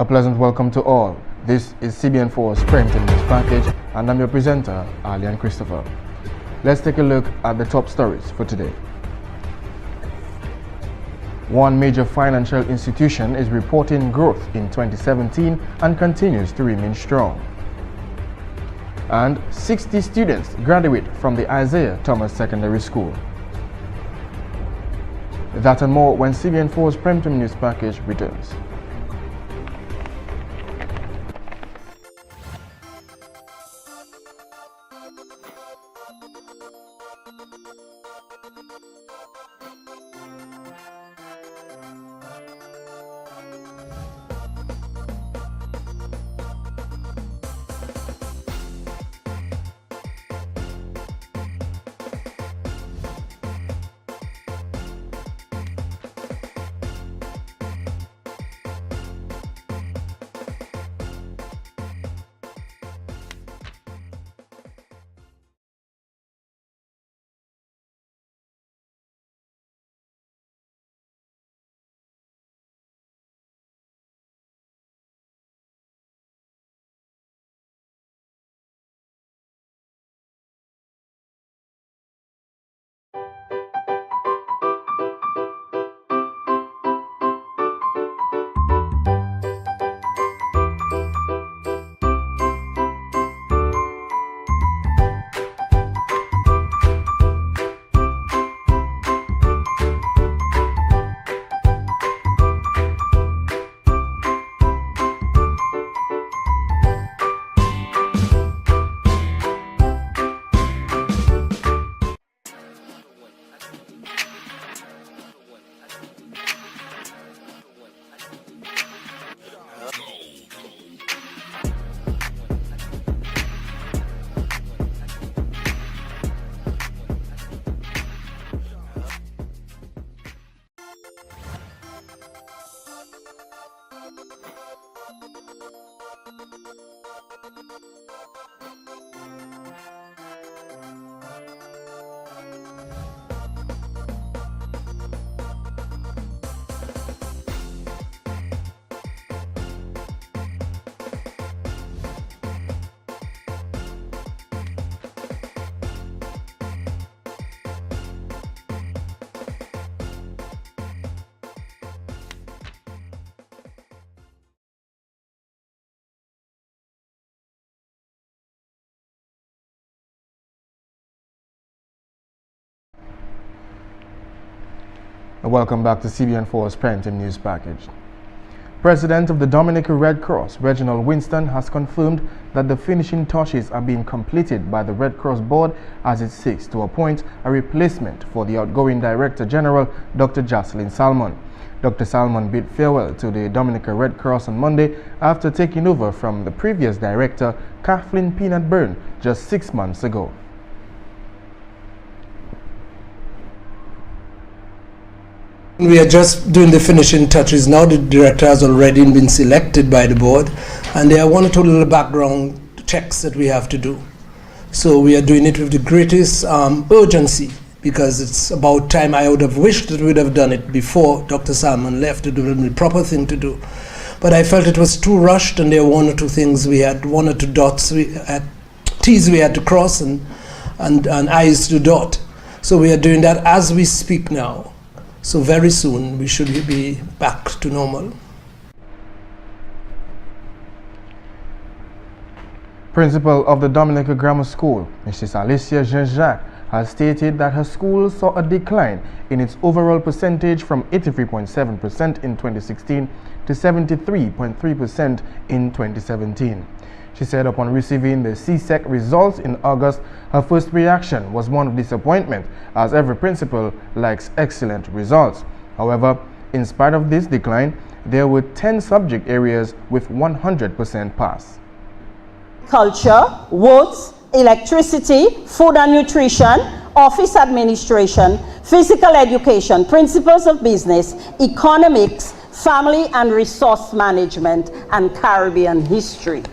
pleasant welcome to all. This is CBN4's Primetime News Package, and I'm your presenter, Alian Christopher. Let's take a look at the top stories for today. One major financial institution is reporting growth in 2017 and continues to remain strong. And 60 students graduate from the Isaiah Thomas Secondary School. That and more when CBN4's Primetime News Package returns. Welcome back to CBN4's Primetime News Package. President of the Dominican Red Cross, Reginald Winston, has confirmed that the finishing touches are being completed by the Red Cross Board as it seeks to appoint a replacement for the outgoing Director General, Dr. Jocelyn Salmon. Dr. Salmon bid farewell to the Dominican Red Cross on Monday after taking over from the previous director, Kathleen Peanut Byrne, just 6 months ago. We are just doing the finishing touches now. The director has already been selected by the board, and there are one or two little background checks that we have to do. So we are doing it with the greatest urgency, because it's about time. I would have wished that we would have done it before Dr. Salmon left. It would have been the proper thing to do. But I felt it was too rushed, and there were one or two things we had, one or two dots, we had T's we had to cross and I's to dot. So we are doing that as we speak now. So very soon we should be back to normal. Principal of the Dominica Grammar School, Mrs. Alicia Jean-Jacques, has stated that her school saw a decline in its overall percentage from 83.7% in 2016 to 73.3% in 2017. She said upon receiving the CSEC results in August, her first reaction was one of disappointment, as every principal likes excellent results. However, in spite of this decline, there were 10 subject areas with 100% pass. Culture, words, electricity, food and nutrition, office administration, physical education, principles of business, economics, family and resource management, and Caribbean history.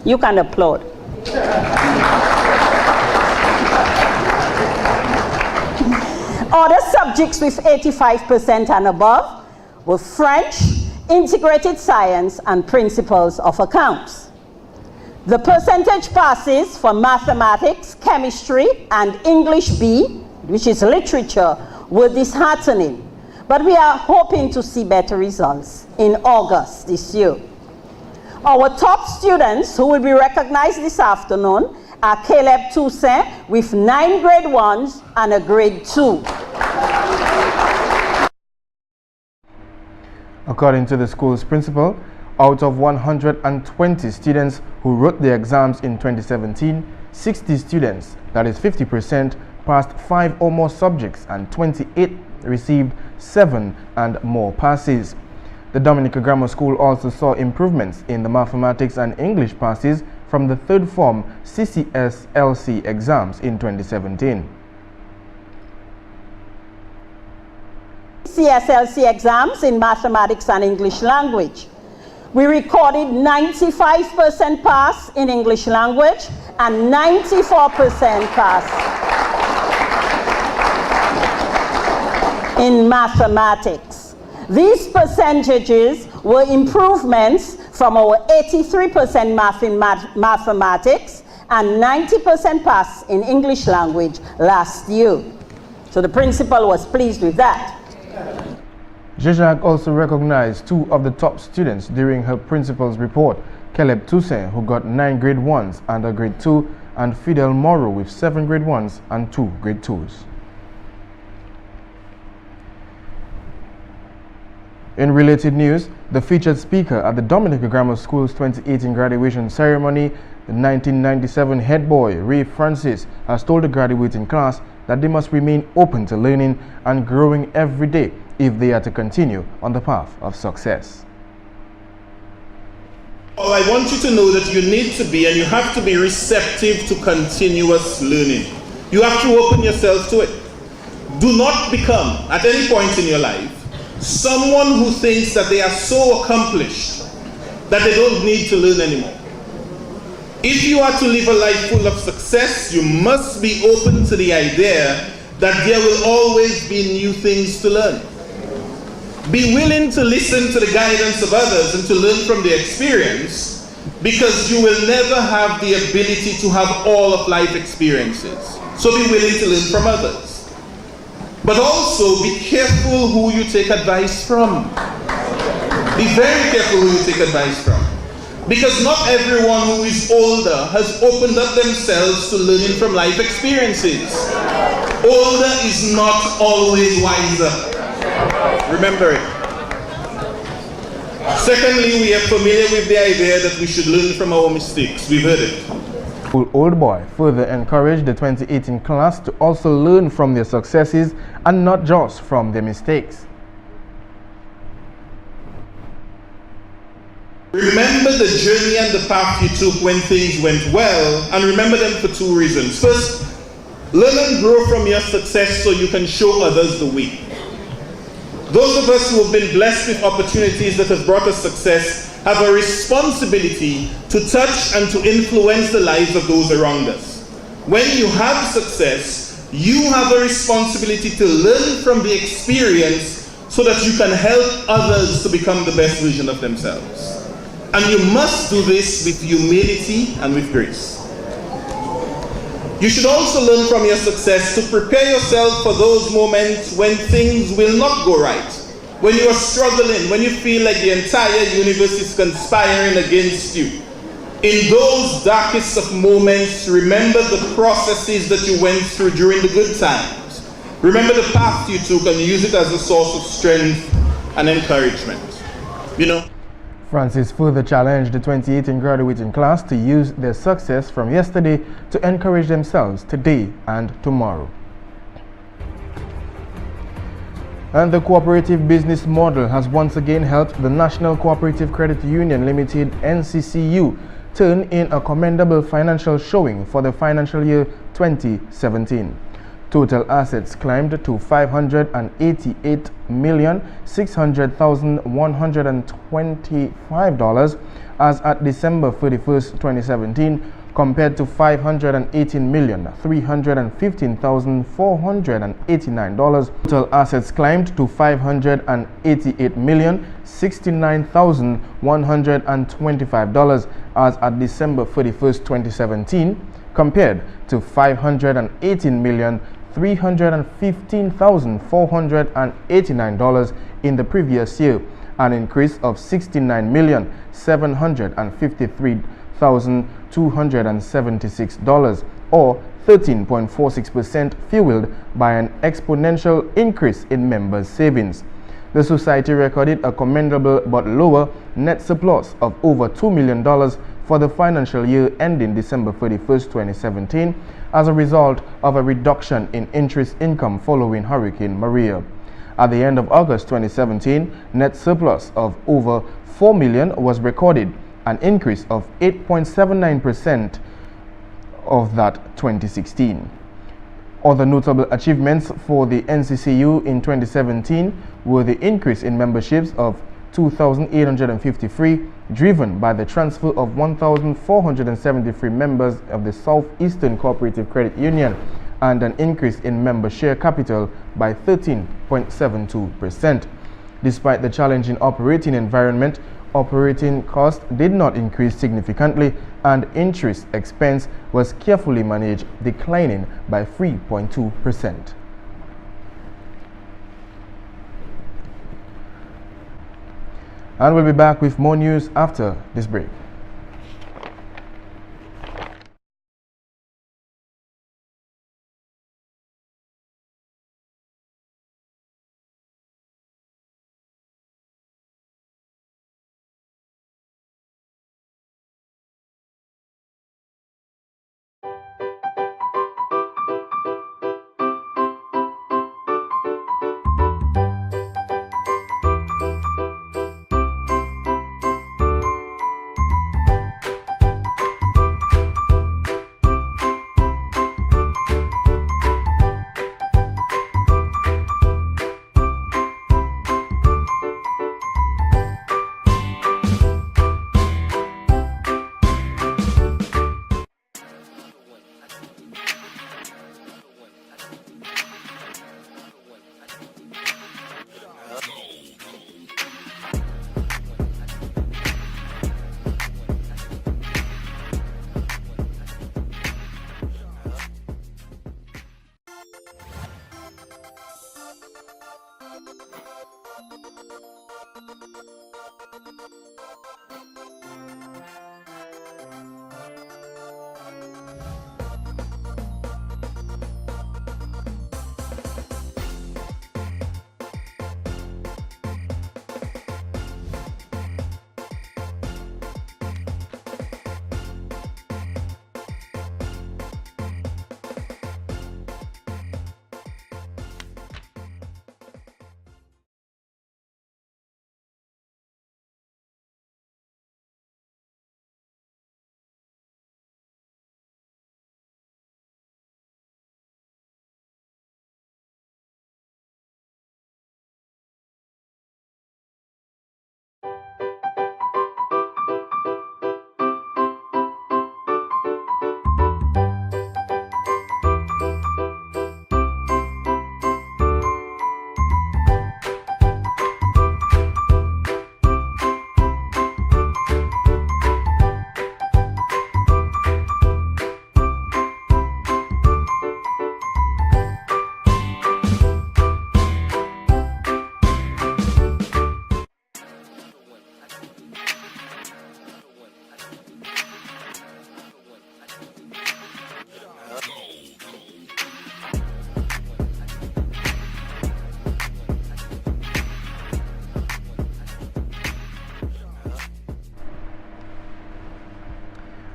You can applaud. Other subjects with 85% and above were French, integrated science, and principles of accounts. The percentage passes for mathematics, chemistry, and English B, which is literature, were disheartening, but we are hoping to see better results in August this year. Our top students who will be recognized this afternoon are Caleb Toussaint with 9 grade 1s and a grade 2. According to the school's principal, out of 120 students who wrote the exams in 2017, 60 students, that is 50%, passed 5 or more subjects and 28 received 7 and more passes. The Dominica Grammar School also saw improvements in the mathematics and English passes from the third form CCSLC exams in 2017. CSLC exams in mathematics and English language. We recorded 95% pass in English language and 94% pass in mathematics. These percentages were improvements from our 83% math in mathematics and 90% pass in English language last year. So the principal was pleased with that. Jejac also recognized 2 of the top students during her principal's report, Caleb Toussaint, who got 9 grade 1s and a grade 2, and Fidel Morrow with 7 grade 1s and 2 grade 2s. In related news, the featured speaker at the Dominica Grammar School's 2018 graduation ceremony, the 1997 head boy, Ray Francis, has told the graduating class that they must remain open to learning and growing every day if they are to continue on the path of success. Well, I want you to know that you need to be and you have to be receptive to continuous learning. You have to open yourself to it. Do not become, at any point in your life, someone who thinks that they are so accomplished that they don't need to learn anymore. If you are to live a life full of success, you must be open to the idea that there will always be new things to learn. Be willing to listen to the guidance of others and to learn from their experience, because you will never have the ability to have all of life experiences. So be willing to learn from others. But also be careful who you take advice from. Be very careful who you take advice from. Because not everyone who is older has opened up themselves to learning from life experiences. Older is not always wiser. Remember it. Secondly, we are familiar with the idea that we should learn from our mistakes. We've heard it. Old Boy further encouraged the 2018 class to also learn from their successes and not just from their mistakes. Remember the journey and the path you took when things went well, and remember them for 2 reasons. First, learn and grow from your success so you can show others the way. Those of us who have been blessed with opportunities that have brought us success have a responsibility to touch and to influence the lives of those around us. When you have success, you have a responsibility to learn from the experience so that you can help others to become the best version of themselves. And you must do this with humility and with grace. You should also learn from your success to prepare yourself for those moments when things will not go right. When you are struggling, when you feel like the entire universe is conspiring against you. In those darkest of moments, remember the processes that you went through during the good times. Remember the path you took and use it as a source of strength and encouragement. You know? Francis further challenged the 2018 graduating class to use their success from yesterday to encourage themselves today and tomorrow. And the cooperative business model has once again helped the National Cooperative Credit Union Limited (NCCU) turn in a commendable financial showing for the financial year 2017. Total assets climbed to $588,600,125 as at December 31st, 2017, compared to $518,315,489. Total assets climbed to $588,069,125 as at December 31st, 2017, compared to $518,315,489 in the previous year, an increase of $69,753,276, or 13.46%, fueled by an exponential increase in members' savings. The society recorded a commendable but lower net surplus of over $2 million for the financial year ending December 31st, 2017, as a result of a reduction in interest income following Hurricane Maria. At the end of August 2017, net surplus of over $4 million was recorded, an increase of 8.79% of that 2016. Other notable achievements for the NCCU in 2017 were the increase in memberships of 2,853, driven by the transfer of 1,473 members of the Southeastern Cooperative Credit Union, and an increase in member share capital by 13.72%. Despite the challenging operating environment, operating costs did not increase significantly, and interest expense was carefully managed, declining by 3.2%. And we'll be back with more news after this break.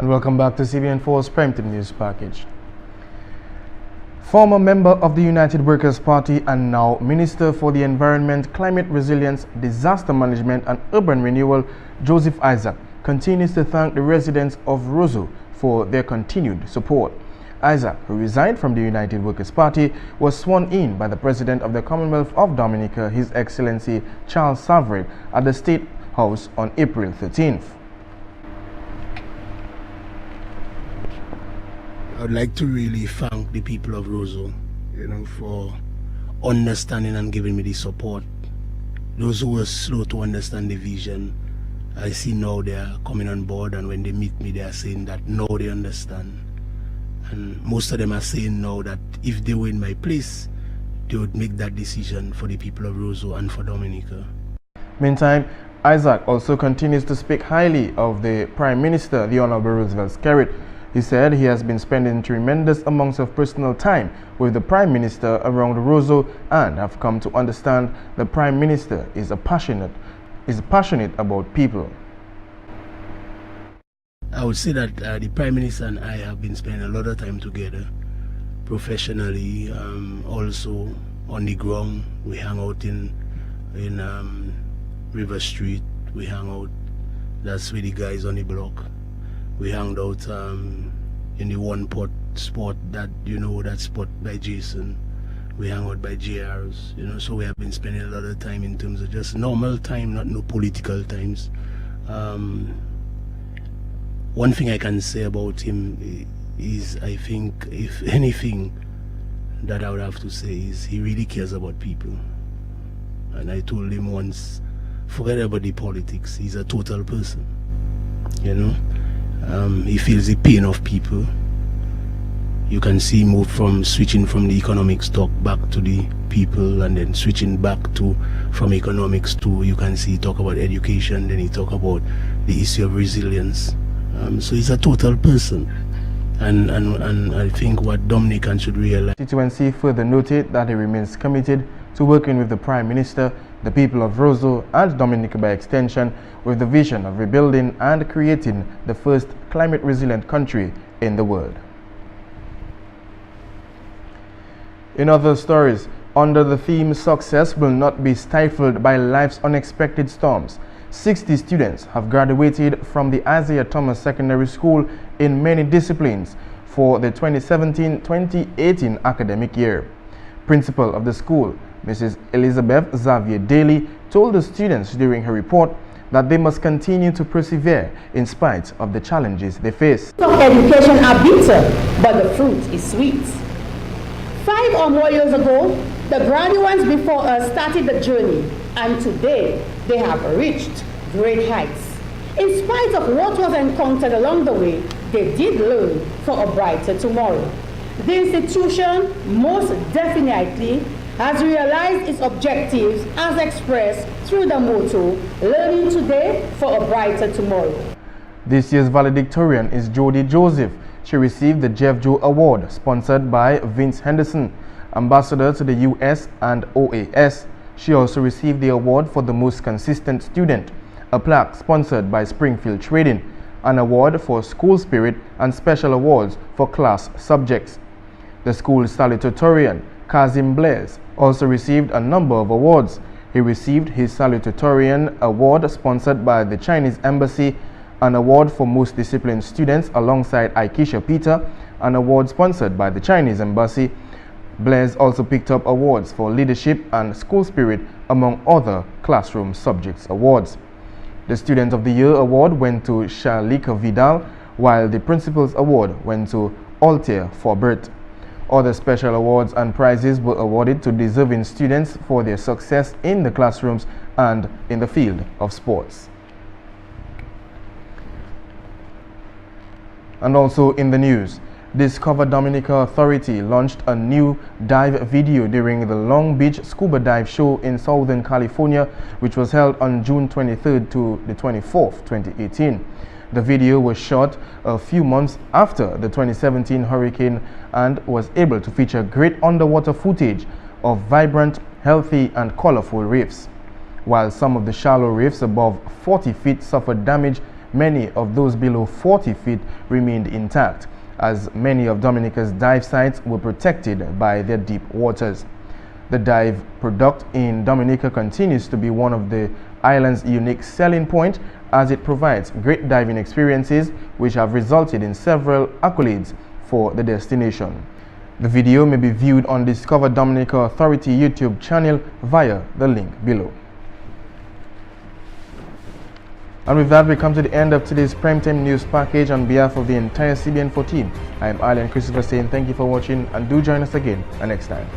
And welcome back to CBN4's Primetime News Package. Former member of the United Workers' Party and now Minister for the Environment, Climate Resilience, Disaster Management and Urban Renewal, Joseph Isaac, continues to thank the residents of Roseau for their continued support. Isaac, who resigned from the United Workers' Party, was sworn in by the President of the Commonwealth of Dominica, His Excellency Charles Savary, at the State House on April 13th. I would like to really thank the people of Roseau, for understanding and giving me the support. Those who were slow to understand the vision, I see now they are coming on board, and when they meet me, they are saying that now they understand. And most of them are saying now that if they were in my place, they would make that decision for the people of Roseau and for Dominica. Meantime, Isaac also continues to speak highly of the Prime Minister, the Honorable Roosevelt Skerrit. He said he has been spending tremendous amounts of personal time with the Prime Minister around Roseau and have come to understand the Prime Minister is passionate about people. I would say that the Prime Minister and I have been spending a lot of time together, professionally, also on the ground. We hang out in River Street, we hang out, that's where the guys on the block. We hanged out in the one pot spot that, that spot by Jason. We hang out by JR's, so we have been spending a lot of time in terms of just normal time, not no political times. One thing I can say about him is, I think, if anything that I would have to say is, he really cares about people. And I told him once, forget about the politics, he's a total person, he feels the pain of people. You can see him move from switching from the economics talk back to the people, and then switching back to from economics to, you can see he talk about education, then he talk about the issue of resilience. So he's a total person, and I think what Dominicans should realize. TTNC further noted that he remains committed to working with the Prime Minister, the people of Roseau and Dominica by extension, with the vision of rebuilding and creating the first climate resilient country in the world. In other stories, under the theme "Success will not be stifled by life's unexpected storms," 60 students have graduated from the Isaiah Thomas Secondary School in many disciplines for the 2017-2018 academic year. Principal of the school, Mrs. Elizabeth Xavier Daly, told the students during her report that they must continue to persevere in spite of the challenges they face. Education are bitter, but the fruit is sweet. 5 or more years ago, the graduates before us started the journey, and today they have reached great heights. In spite of what was encountered along the way, they did learn for a brighter tomorrow. The institution most definitely has realized its objectives as expressed through the motto, "Learning today for a brighter tomorrow." This year's valedictorian is Jody Joseph. She received the Jeff Joe Award, sponsored by Vince Henderson, ambassador to the US and OAS. She also received the award for the most consistent student, a plaque sponsored by Springfield Trading, an award for school spirit, and special awards for class subjects. The school's salutatorian, Kazim Blaise, also received a number of awards. He received his salutatorian award sponsored by the Chinese Embassy, an award for most disciplined students alongside Aikisha Peter, an award sponsored by the Chinese Embassy. Blaise also picked up awards for leadership and school spirit, among other classroom subjects awards. The Student of the Year award went to Shalika Vidal, while the Principal's award went to Altair Forbert. Other special awards and prizes were awarded to deserving students for their success in the classrooms and in the field of sports. And also in the news, Discover Dominica Authority launched a new dive video during the Long Beach Scuba Dive Show in Southern California, which was held on June 23rd to the 24th, 2018. The video was shot a few months after the 2017 hurricane and was able to feature great underwater footage of vibrant, healthy and colorful reefs. While some of the shallow reefs above 40 feet suffered damage, many of those below 40 feet remained intact, as many of Dominica's dive sites were protected by their deep waters. The dive product in Dominica continues to be one of the island's unique selling point, as it provides great diving experiences which have resulted in several accolades for the destination. The video may be viewed on Discover Dominica Authority YouTube channel via the link below. And with that, we come to the end of today's Primetime News package. On behalf of the entire CBN4 team, I am Arlen Christopher saying thank you for watching, and do join us again next time.